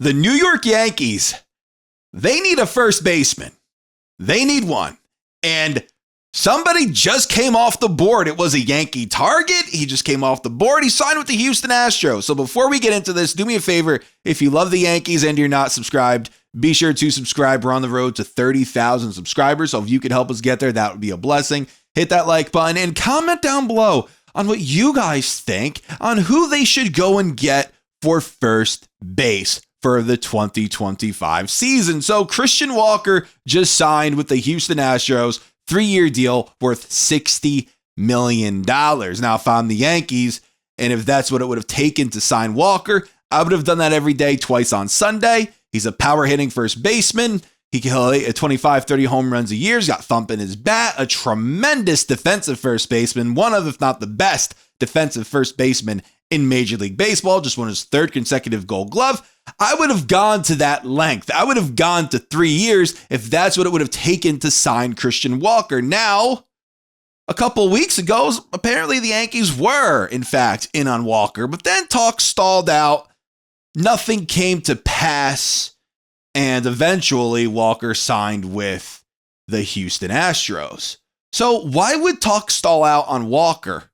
The New York Yankees, they need a first baseman. They need one. And somebody just came off the board. It was a Yankee target. He just came off the board. He signed with the Houston Astros. So before we get into this, do me a favor. If you love the Yankees and you're not subscribed, be sure to subscribe. We're on the road to 30,000 subscribers. So if you could help us get there, that would be a blessing. Hit that like button and comment down below on what you guys think on who they should go and get for first base for the 2025 season. So Christian Walker just signed with the Houston Astros, 3-year deal worth $60 million. Now, if I'm the Yankees, and if that's what it would have taken to sign Walker, I would have done that every day, twice on Sunday. He's a power hitting first baseman. He can hit 25, 30 home runs a year. He's got thump in his bat, a tremendous defensive first baseman, one of, if not the best defensive first baseman in Major League Baseball, just won his 3rd consecutive Gold Glove. I would have gone to that length. I would have gone to 3 years if that's what it would have taken to sign Christian Walker. Now, a couple weeks ago, apparently the Yankees were, in fact, in on Walker, but then talk stalled out. Nothing came to pass, and eventually Walker signed with the Houston Astros. So why would talk stall out on Walker?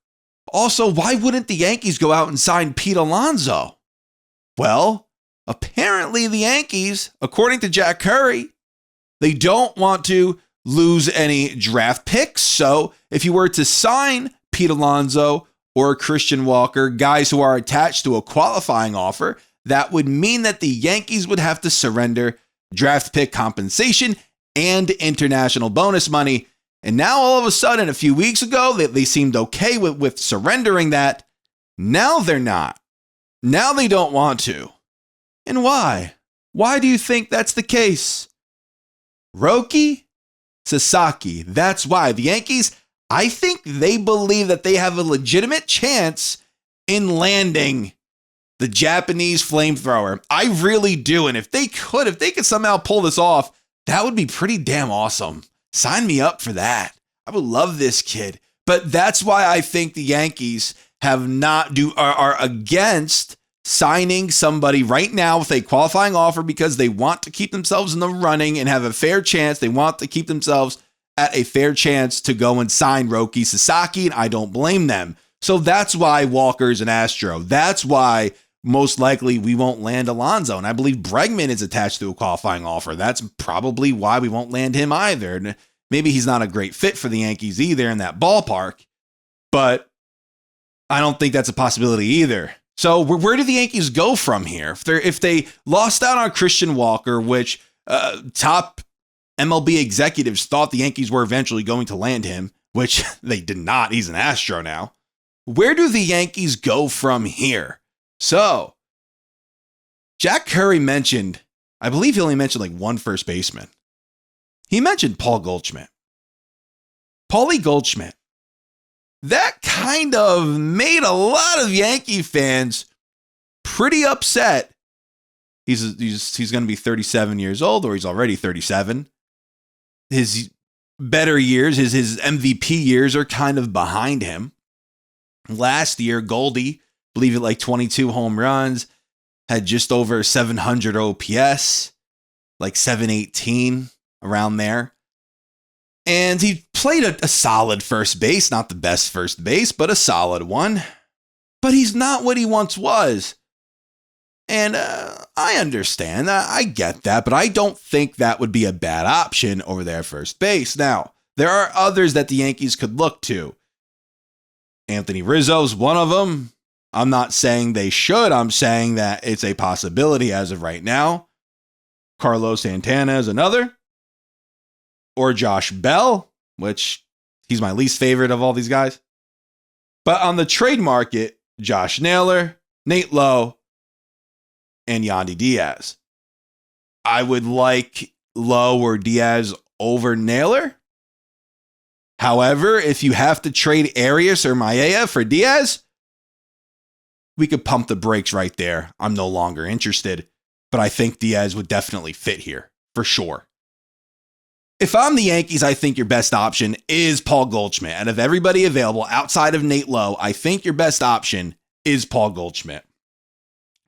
Also, why wouldn't the Yankees go out and sign Pete Alonso? Well, apparently the Yankees, according to Jack Curry, they don't want to lose any draft picks. So if you were to sign Pete Alonso or Christian Walker, guys who are attached to a qualifying offer, that would mean that the Yankees would have to surrender draft pick compensation and international bonus money. And now all of a sudden, a few weeks ago, they seemed okay with surrendering that. Now they're not. Now they don't want to. And why? Why do you think that's the case? Roki Sasaki. That's why. The Yankees, I think they believe that they have a legitimate chance in landing the Japanese flamethrower. I really do. And if they could somehow pull this off, that would be pretty damn awesome. Sign me up for that. I would love this kid. But that's why I think the Yankees are against signing somebody right now with a qualifying offer because they want to keep themselves in the running and have a fair chance. They want to keep themselves at a fair chance to go and sign Roki Sasaki, and I don't blame them. So that's why Walker's an Astro. That's why most likely we won't land Alonso. And I believe Bregman is attached to a qualifying offer. That's probably why we won't land him either. And maybe he's not a great fit for the Yankees either in that ballpark, but I don't think that's a possibility either. So where do the Yankees go from here? If they lost out on Christian Walker, which top MLB executives thought the Yankees were eventually going to land him, which they did not. He's an Astro now. Where do the Yankees go from here? So, Jack Curry mentioned, I believe he only mentioned like one first baseman. He mentioned Paul Goldschmidt. Paulie Goldschmidt. That kind of made a lot of Yankee fans pretty upset. He's going to be 37 years old, or he's already 37. His better years, his MVP years are kind of behind him. Last year, Goldie, believe it, like 22 home runs, had just over 700 OPS, like 718 around there. And he played a solid first base, not the best first base, but a solid one. But he's not what he once was. And I understand that. I get that, but I don't think that would be a bad option over there at first base. Now, there are others that the Yankees could look to. Anthony Rizzo's one of them. I'm not saying they should. I'm saying that it's a possibility as of right now. Carlos Santana is another. Or Josh Bell, which he's my least favorite of all these guys. But on the trade market, Josh Naylor, Nate Lowe, and Yandy Diaz. I would like Lowe or Diaz over Naylor. However, if you have to trade Arias or Maeda for Diaz, we could pump the brakes right there. I'm no longer interested, but I think Diaz would definitely fit here, for sure. If I'm the Yankees, I think your best option is Paul Goldschmidt. Out of everybody available outside of Nate Lowe, I think your best option is Paul Goldschmidt.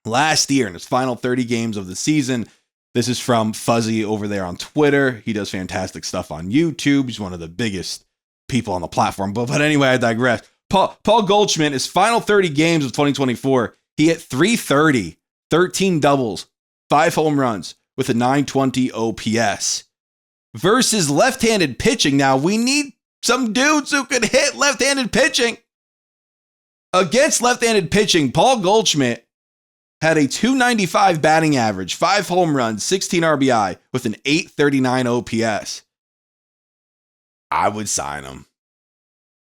last year in his final 30 games of the season. This is from Fuzzy over there on Twitter. He does fantastic stuff on YouTube. He's one of the biggest people on the platform. But anyway, I digress. Paul Goldschmidt, his final 30 games of 2024, he hit .330, 13 doubles, 5 home runs with a .920 OPS. Versus left-handed pitching. Now, we need some dudes who could hit left-handed pitching. Against left-handed pitching, Paul Goldschmidt had a .295 batting average, 5 home runs, 16 RBI with an .839 OPS. I would sign him.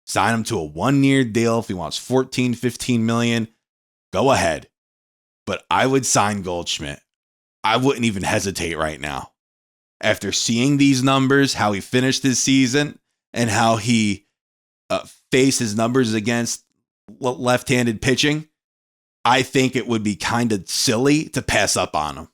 Sign him to a 1-year deal if he wants 14, 15 million. Go ahead. But I would sign Goldschmidt. I wouldn't even hesitate right now. After seeing these numbers, how he finished his season, and how he faced his numbers against left-handed pitching, I think it would be kind of silly to pass up on him.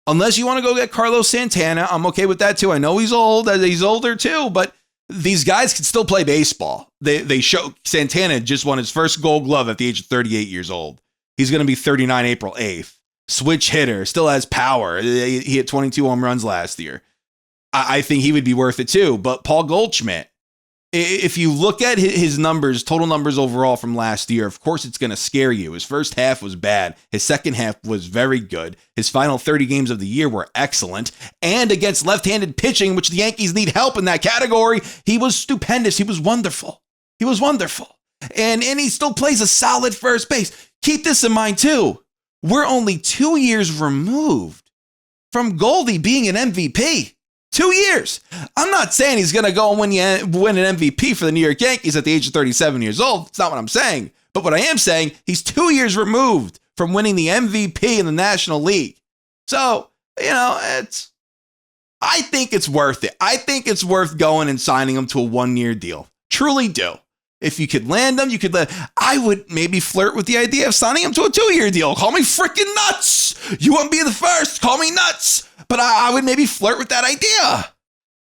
Unless you want to go get Carlos Santana, I'm okay with that too. I know he's old, he's older too, but these guys can still play baseball. They show Santana just won his first Gold Glove at the age of 38 years old. He's going to be 39 April 8th. Switch hitter, still has power. He hit 22 home runs last year. I think he would be worth it too. But Paul Goldschmidt, if you look at his numbers, total numbers overall from last year, of course it's going to scare you. His first half was bad. His second half was very good. His final 30 games of the year were excellent. And against left-handed pitching, which the Yankees need help in that category, he was stupendous. He was wonderful. He was wonderful. And he still plays a solid first base. Keep this in mind too. We're only 2 years removed from Goldie being an MVP. 2 years. I'm not saying he's going to go and win an MVP for the New York Yankees at the age of 37 years old. It's not what I'm saying. But what I am saying, he's 2 years removed from winning the MVP in the National League. So, I think it's worth it. I think it's worth going and signing him to a 1-year deal. Truly do. If you could land him, I would maybe flirt with the idea of signing him to a 2-year deal. Call me freaking nuts. You won't be the first. Call me nuts. But I would maybe flirt with that idea.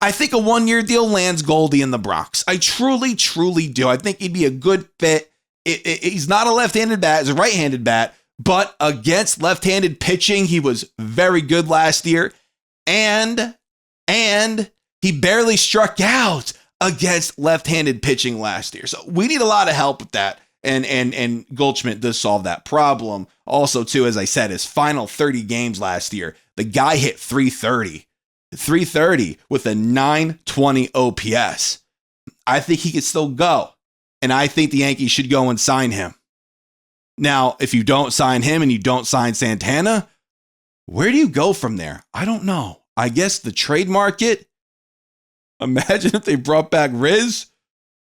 I think a 1-year deal lands Goldie in the Bronx. I truly, truly do. I think he'd be a good fit. He's not a left-handed bat. He's a right-handed bat. But against left-handed pitching, he was very good last year. And he barely struck out against left-handed pitching last year. So we need a lot of help with that. And Goldschmidt does solve that problem. Also, too, as I said, his final 30 games last year, the guy hit .330 with a .920 OPS. I think he could still go. And I think the Yankees should go and sign him. Now, if you don't sign him and you don't sign Santana, where do you go from there? I don't know. I guess the trade market. Imagine if they brought back Riz.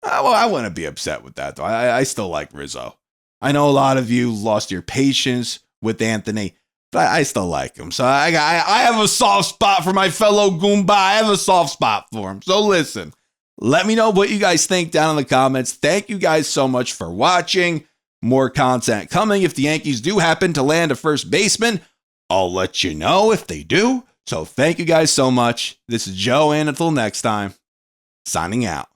Well, I wouldn't be upset with that, though. I still like Rizzo. I know a lot of you lost your patience with Anthony, but I still like him. So I have a soft spot for my fellow Goomba. I have a soft spot for him. So listen, let me know what you guys think down in the comments. Thank you guys so much for watching. More content coming. If the Yankees do happen to land a first baseman, I'll let you know if they do. So thank you guys so much. This is Joe, and until next time, signing out.